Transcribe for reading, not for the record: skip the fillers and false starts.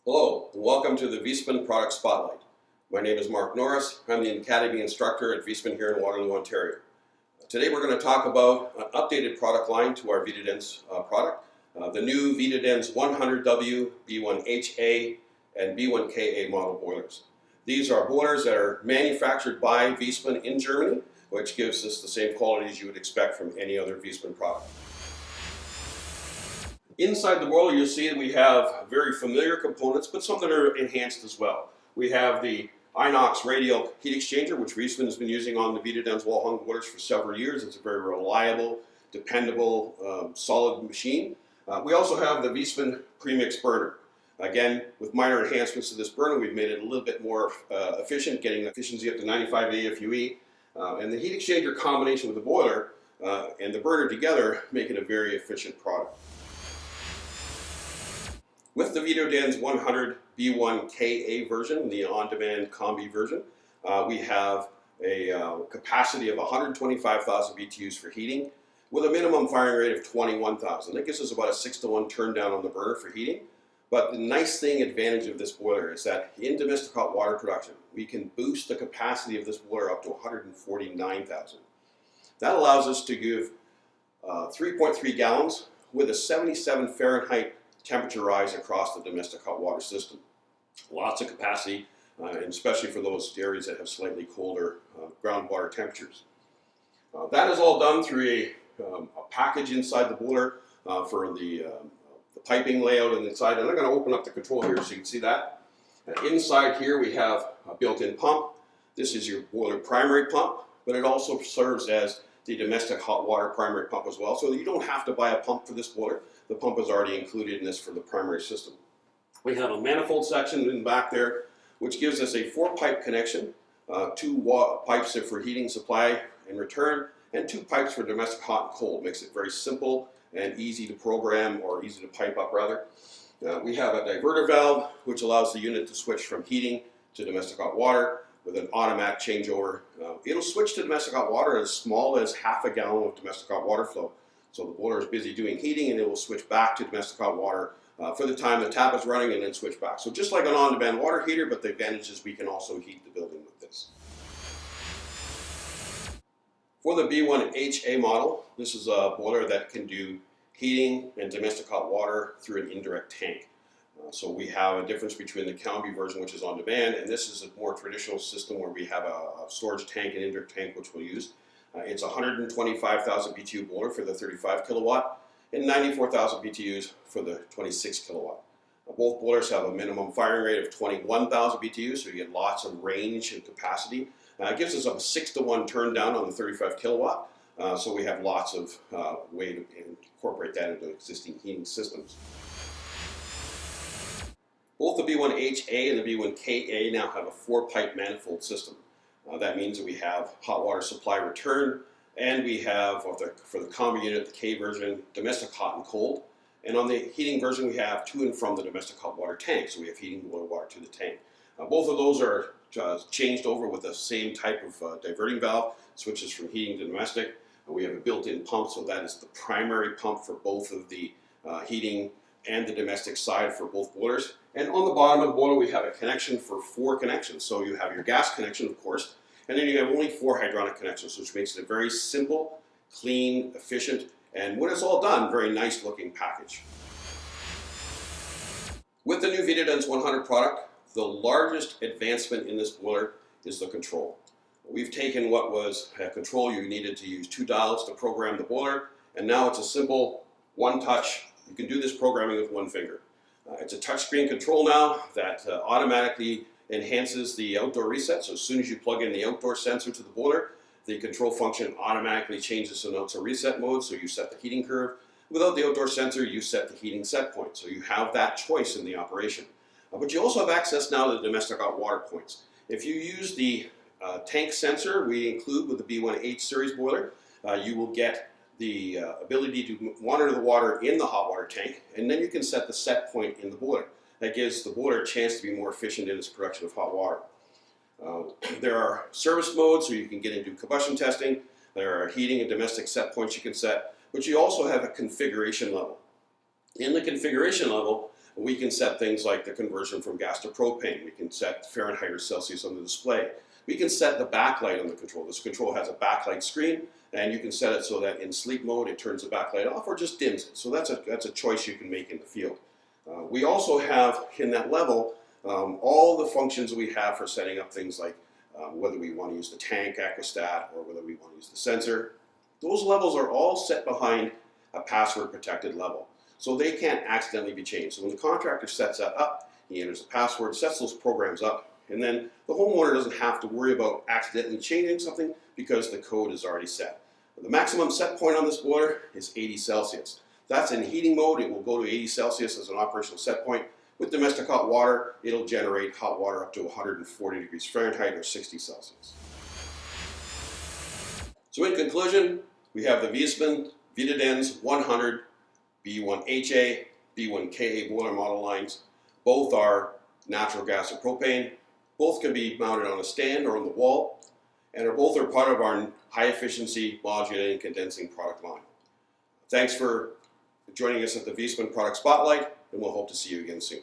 Hello, and welcome to the Viessmann Product Spotlight. My name is Mark Norris. I'm the Academy Instructor at Viessmann here in Waterloo, Ontario. Today we're going to talk about an updated product line to our Vitodens product, the new Vitodens 100W, B1HA, and B1KA model boilers. These are boilers that are manufactured by Viessmann in Germany, which gives us the same qualities you would expect from any other Viessmann product. Inside the boiler, you'll see that we have very familiar components, but some that are enhanced as well. We have the inox radial heat exchanger, which Viessmann has been using on the Vitodens wall-hung boilers for several years. It's a very reliable, dependable, solid machine. We also have the Viessmann Premix Burner. Again, with minor enhancements to this burner, we've made it a little bit more efficient, getting efficiency up to 95 AFUE. And the heat exchanger combination with the boiler and the burner together make it a very efficient product. With the Vitodens 100 B1KA version, the on-demand combi version, we have a capacity of 125,000 BTUs for heating with a minimum firing rate of 21,000. That gives us about a 6-to-1 turn down on the burner for heating. But the nice advantage of this boiler is that in domestic hot water production, we can boost the capacity of this boiler up to 149,000. That allows us to give 3.3 gallons with a 77 Fahrenheit temperature rise across the domestic hot water system. Lots of capacity, and especially for those areas that have slightly colder groundwater temperatures. That is all done through a package inside the boiler for the piping layout and inside. And I'm going to open up the control here so you can see that. And inside here we have a built-in pump. This is your boiler primary pump, but it also serves as the domestic hot water primary pump as well. So you don't have to buy a pump for this boiler. The pump is already included in this for the primary system. We have a manifold section in the back there, which gives us a 4-pipe connection, 2 pipes for heating supply and return, and 2 pipes for domestic hot and cold. Makes it very simple and easy to program, or easy to pipe up rather. We have a diverter valve, which allows the unit to switch from heating to domestic hot water with an automatic changeover. It'll switch to domestic hot water as small as half a gallon of domestic hot water flow. So the boiler is busy doing heating and it will switch back to domestic hot water for the time the tap is running and then switch back. So just like an on-demand water heater, but the advantage is we can also heat the building with this. For the B1HA model, this is a boiler that can do heating and domestic hot water through an indirect tank. So we have a difference between the combi version, which is on demand, and this is a more traditional system where we have a storage tank and indirect tank, which we'll use. It's 125,000 BTU boiler for the 35 kilowatt and 94,000 BTUs for the 26 kilowatt. Both boilers have a minimum firing rate of 21,000 BTUs, so you get lots of range and capacity. It gives us a 6-to-1 turn down on the 35 kilowatt, so we have lots of way to incorporate that into existing heating systems. Both the B1HA and the B1KA now have a 4-pipe manifold system. That means that we have hot water supply return, and we have, for the combi unit, the K version, domestic hot and cold. And on the heating version, we have to and from the domestic hot water tank, so we have heating boiler water to the tank. Both of those are changed over with the same type of diverting valve, switches from heating to domestic. We have a built-in pump, so that is the primary pump for both of the heating and the domestic side for both boilers. And on the bottom of the boiler, we have a connection for 4 connections. So you have your gas connection, of course, and then you have only 4 hydronic connections, which makes it a very simple, clean, efficient, and when it's all done, very nice looking package. With the new Vitodens 100 product, the largest advancement in this boiler is the control. We've taken what was a control you needed to use 2 dials to program the boiler, and now it's a simple one touch. You can do this programming with 1 finger. It's a touchscreen control now that automatically enhances the outdoor reset. So as soon as you plug in the outdoor sensor to the boiler, the control function automatically changes to outdoor reset mode, so you set the heating curve. Without the outdoor sensor, you set the heating set point. So you have that choice in the operation. But you also have access now to the domestic hot water points. If you use the tank sensor we include with the B1H series boiler, you will get the ability to monitor the water in the hot water tank, and then you can set the set point in the boiler. That gives the boiler a chance to be more efficient in its production of hot water. There are service modes, so you can get into combustion testing. There are heating and domestic set points you can set, but you also have a configuration level. In the configuration level, We can set things like the conversion from gas to propane. We can set Fahrenheit or Celsius on the display. We can set the backlight on the control. This control has a backlight screen, and you can set it so that in sleep mode it turns the backlight off or just dims it. So that's a choice you can make in the field. We also have in that level all the functions we have for setting up things like whether we want to use the tank aquastat or whether we want to use the sensor. Those levels are all set behind a password protected level. So they can't accidentally be changed. So when the contractor sets that up, he enters the password, sets those programs up, and then the homeowner doesn't have to worry about accidentally changing something because the code is already set. The maximum set point on this boiler is 80 Celsius. That's in heating mode. It will go to 80 Celsius as an operational set point. With domestic hot water, it'll generate hot water up to 140 degrees Fahrenheit or 60 Celsius. So in conclusion, we have the Viessmann Vitodens 100 B1HA, B1KA boiler model lines. Both are natural gas or propane. Both can be mounted on a stand or on the wall, and both are part of our high efficiency modulating condensing product line. Thanks for joining us at the Viessmann Product Spotlight, and we'll hope to see you again soon.